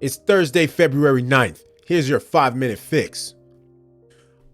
It's Thursday, February 9th. Here's your 5-minute fix.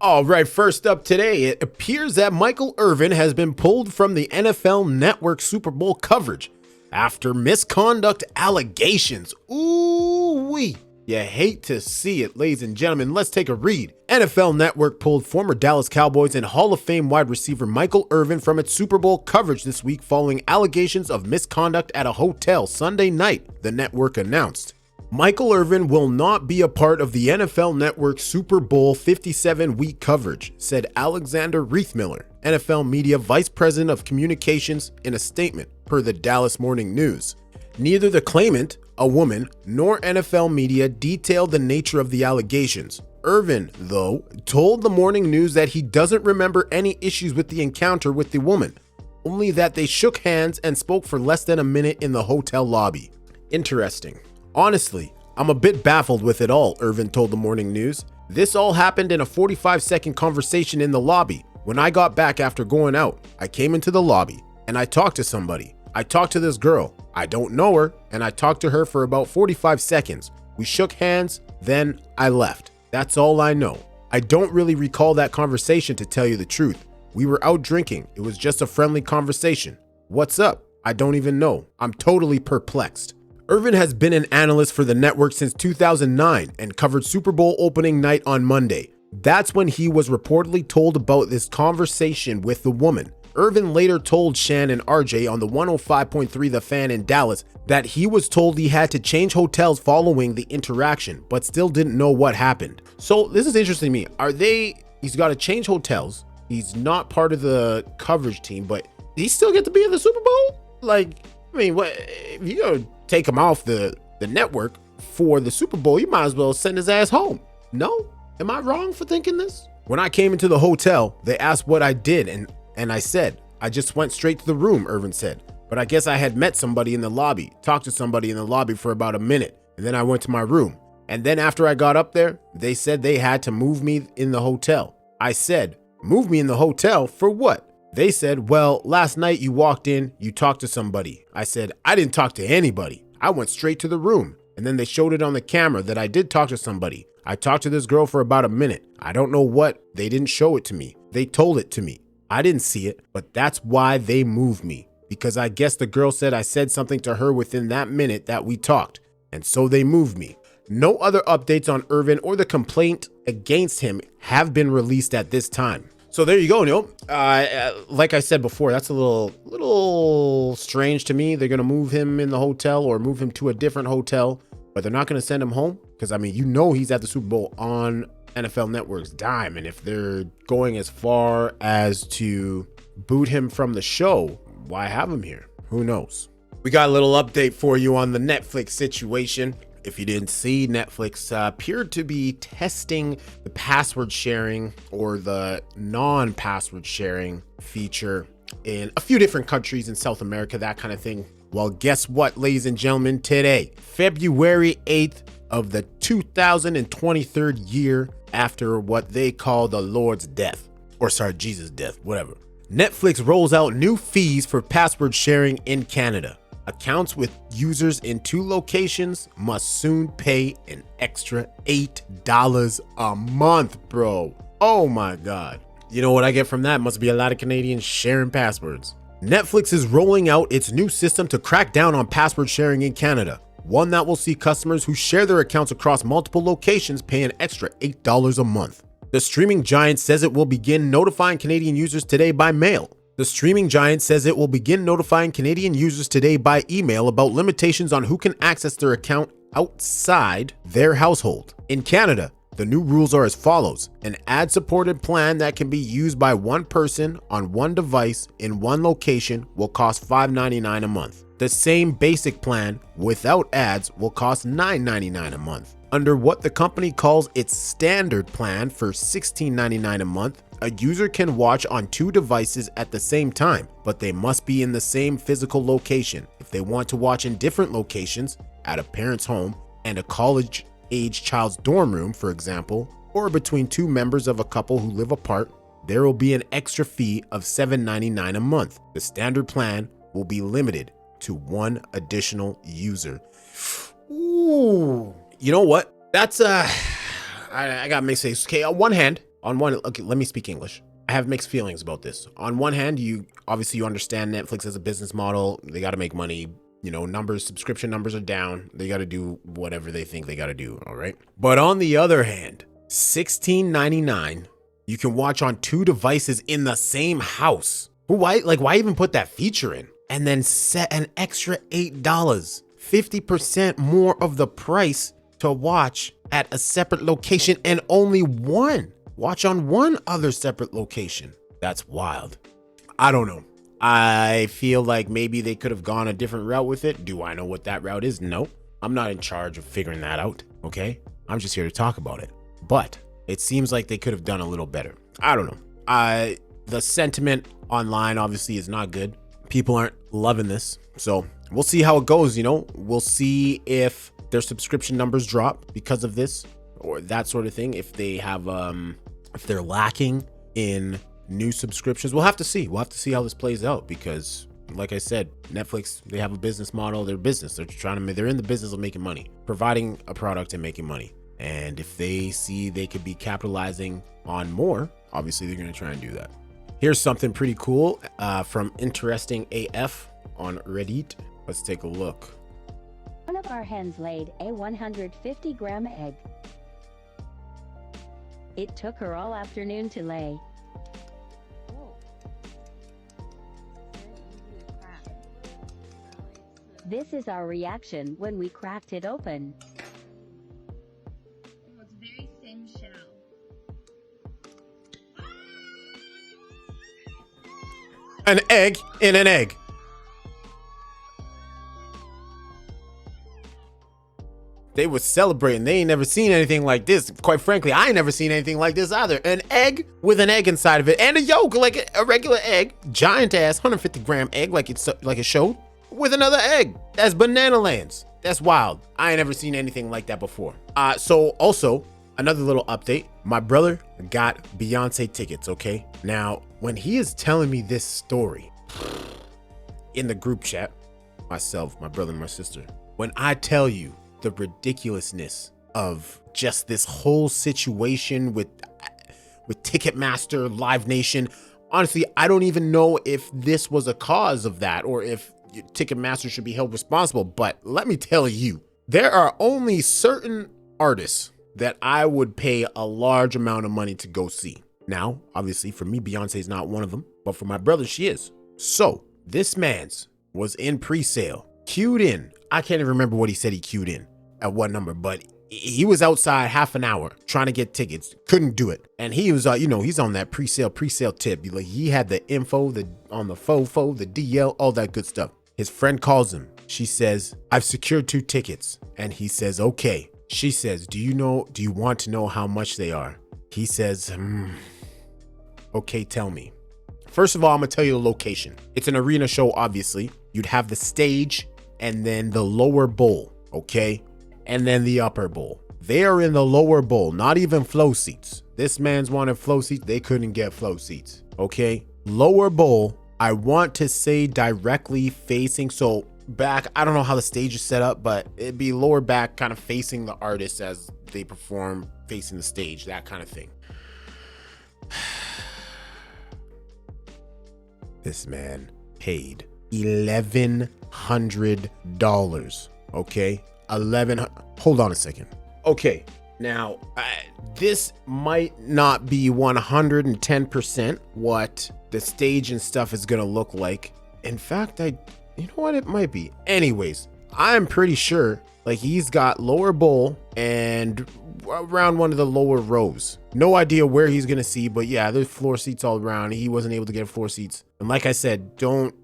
All right, first up today, it appears that Michael Irvin has been pulled from the NFL Network Super Bowl coverage after misconduct allegations. Ooh-wee. You hate to see it, ladies and gentlemen. Let's take a read. NFL Network pulled former Dallas Cowboys and Hall of Fame wide receiver Michael Irvin from its Super Bowl coverage this week following allegations of misconduct at a hotel Sunday night, the network announced. Michael Irvin will not be a part of the NFL Network Super Bowl 57-week coverage, said Alexander Reithmiller, NFL Media Vice President of Communications, in a statement, per the Dallas Morning News. Neither the claimant, a woman, nor NFL media detailed the nature of the allegations. Irvin, though, told the Morning News that he doesn't remember any issues with the encounter with the woman, only that they shook hands and spoke for less than a minute in the hotel lobby. Interesting. Honestly, I'm a bit baffled with it all, Irvin told the Morning News. This all happened in a 45-second conversation in the lobby. When I got back after going out, I came into the lobby and I talked to somebody. I talked to this girl. I don't know her, and I talked to her for about 45 seconds. We shook hands, then I left. That's all I know. I don't really recall that conversation, to tell you the truth. We were out drinking. It was just a friendly conversation. What's up? I don't even know. I'm totally perplexed. Irvin has been an analyst for the network since 2009 and covered Super Bowl opening night on Monday. That's when he was reportedly told about this conversation with the woman. Irvin later told Shan and RJ on the 105.3 The Fan in Dallas that he was told he had to change hotels following the interaction, but still didn't know what happened. So this is interesting to me. He's got to change hotels. He's not part of the coverage team, but he still get to be in the Super Bowl? Like, I mean, what if you go take him off the network for the Super Bowl, you might as well send his ass home. No? Am I wrong for thinking this? When I came into the hotel, they asked what I did, and I said, I just went straight to the room, Irvin said. But I guess I had met somebody in the lobby, talked to somebody in the lobby for about a minute, and then I went to my room. And then after I got up there, they said they had to move me in the hotel. I said, move me in the hotel for what? They said, well, last night you walked in, you talked to somebody. I said, I didn't talk to anybody. I went straight to the room. And then they showed it on the camera that I did talk to somebody. I talked to this girl for about a minute. I don't know what. They didn't show it to me. They told it to me. I didn't see it, but that's why they moved me. Because I guess the girl said I said something to her within that minute that we talked. And so they moved me. No other updates on Irvin or the complaint against him have been released at this time. So there you go, Neil. Like I said before, that's a little strange to me. They're going to move him in the hotel or move him to a different hotel, but they're not going to send him home. Because, I mean, you know he's at the Super Bowl on NFL Network's dime. And if they're going as far as to boot him from the show, why have him here? Who knows? We got a little update for you on the Netflix situation. If you didn't see, Netflix appeared to be testing the password sharing or the non-password sharing feature in a few different countries in South America, that kind of thing. Well, guess what, ladies and gentlemen, today, February 8th of the 2023 year after what they call the Lord's death, or sorry, Jesus' death, whatever. Netflix rolls out new fees for password sharing in Canada. Accounts with users in 2 locations must soon pay an extra $8 a month, bro. Oh my God. You know what I get from that? Must be a lot of Canadians sharing passwords. Netflix is rolling out its new system to crack down on password sharing in Canada. One that will see customers who share their accounts across multiple locations pay an extra $8 a month. The streaming giant says it will begin notifying Canadian users today by mail. The streaming giant says it will begin notifying Canadian users today by email about limitations on who can access their account outside their household. In Canada, the new rules are as follows. An ad-supported plan that can be used by one person on one device in one location will cost $5.99 a month. The same basic plan without ads will cost $9.99 a month. Under what the company calls its standard plan for $16.99 a month, a user can watch on 2 devices at the same time, but they must be in the same physical location. If they want to watch in different locations, at a parent's home and a college-age child's dorm room, for example, or between 2 members of a couple who live apart, there will be an extra fee of $7.99 a month. The standard plan will be limited to 1 additional user. Ooh. You know what? That's I got mixed feelings. Okay, okay, let me speak English. I have mixed feelings about this. On one hand, you understand Netflix as a business model. They got to make money. You know, subscription numbers are down. They got to do whatever they think they got to do. All right. But on the other hand, $16.99, you can watch on 2 devices in the same house. Why even put that feature in? And then set an extra $8, 50% more of the price to watch at a separate location and only watch on one other separate location. That's wild. I don't know. I feel like maybe they could have gone a different route with it. Do I know what that route is? No, I'm not in charge of figuring that out. Okay. I'm just here to talk about it, but it seems like they could have done a little better. I don't know. The sentiment online obviously is not good. People aren't loving this. So we'll see how it goes. You know, we'll see if their subscription numbers drop because of this or that sort of thing. If they have, if they're lacking in new subscriptions, we'll have to see. We'll have to see how this plays out because, like I said, Netflix, they have a business model. They're business. They're in the business of making money, providing a product and making money. And if they see they could be capitalizing on more, obviously they're going to try and do that. Here's something pretty cool from Interesting AF on Reddit. Let's take a look. One of our hens laid a 150-gram egg. It took her all afternoon to lay. This is our reaction when we cracked it open. It's very thin shell. An egg in an egg. They was celebrating. They ain't never seen anything like this. Quite frankly, I ain't never seen anything like this either. An egg with an egg inside of it and a yolk, like a regular egg, giant ass 150-gram egg, like it showed, with another egg. That's banana lands. That's wild. I ain't never seen anything like that before. So also another little update. My brother got Beyonce tickets. Okay. Now, when he is telling me this story in the group chat, myself, my brother, and my sister, when I tell you the ridiculousness of just this whole situation with Ticketmaster, Live Nation, honestly, I don't even know if this was a cause of that or if Ticketmaster should be held responsible. But let me tell you, there are only certain artists that I would pay a large amount of money to go see. Now, obviously, for me, Beyonce is not one of them, but for my brother, she is. So this man's was in pre-sale, queued in. I can't even remember what he said he queued in at what number, but he was outside half an hour trying to get tickets, couldn't do it. And he was, he's on that pre-sale tip. Like, he had the info, on the fofo, the DL, all that good stuff. His friend calls him. She says, "I've secured 2 tickets." And he says, "Okay." She says, do you want to know how much they are?" He says, "Okay, tell me." First of all, I'm gonna tell you the location. It's an arena show, obviously. You'd have the stage and then the lower bowl, okay? And then the upper bowl. They are in the lower bowl, not even flow seats. This man's wanted flow seats. They couldn't get flow seats, okay? Lower bowl, I want to say directly facing, so back, I don't know how the stage is set up, but it'd be lower back, kind of facing the artists as they perform, facing the stage, that kind of thing. This man paid $1,100, okay? Hold on a second. Okay, now, this might not be 110% what the stage and stuff is gonna look like. In fact, you know what, it might be. Anyways, I'm pretty sure, like, he's got lower bowl and around one of the lower rows. No idea where he's gonna see, but yeah, there's floor seats all around. He wasn't able to get floor seats. And like I said, don't,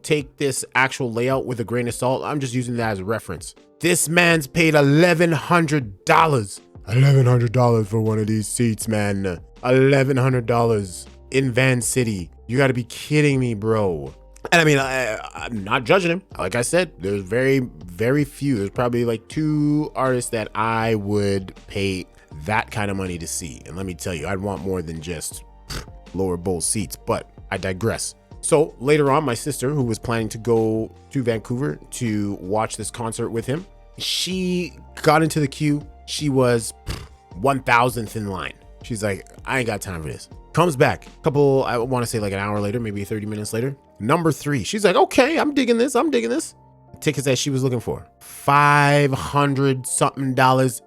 take this actual layout with a grain of salt. I'm just using that as a reference. This man's paid $1,100. $1,100 for one of these seats, man. $1,100 in Van City. You gotta be kidding me, bro. And I mean, I'm not judging him. Like I said, there's very, very few. There's probably like 2 artists that I would pay that kind of money to see. And let me tell you, I'd want more than just lower bowl seats, but I digress. So later on, my sister, who was planning to go to Vancouver to watch this concert with him, She got into the queue. She was 1,000th in line. She's like, I ain't got time for this. Comes back I want to say like an hour later, maybe 30 minutes later. Number 3. She's like, okay, I'm digging this. The tickets that she was looking for, $500 something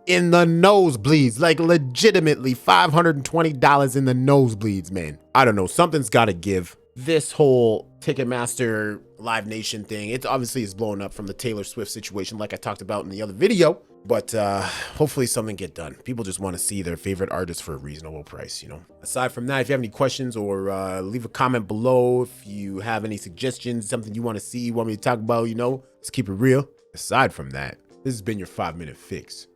in the nosebleeds, like legitimately $520 in the nosebleeds, man. I don't know. Something's got to give. This whole Ticketmaster Live Nation thing, it obviously is blowing up from the Taylor Swift situation, like I talked about in the other video. But hopefully something get done. People just want to see their favorite artist for a reasonable price, you know. Aside from that, if you have any questions or leave a comment below, if you have any suggestions, something you want to see, want me to talk about, you know, let's keep it real. Aside from that, this has been your 5-minute fix.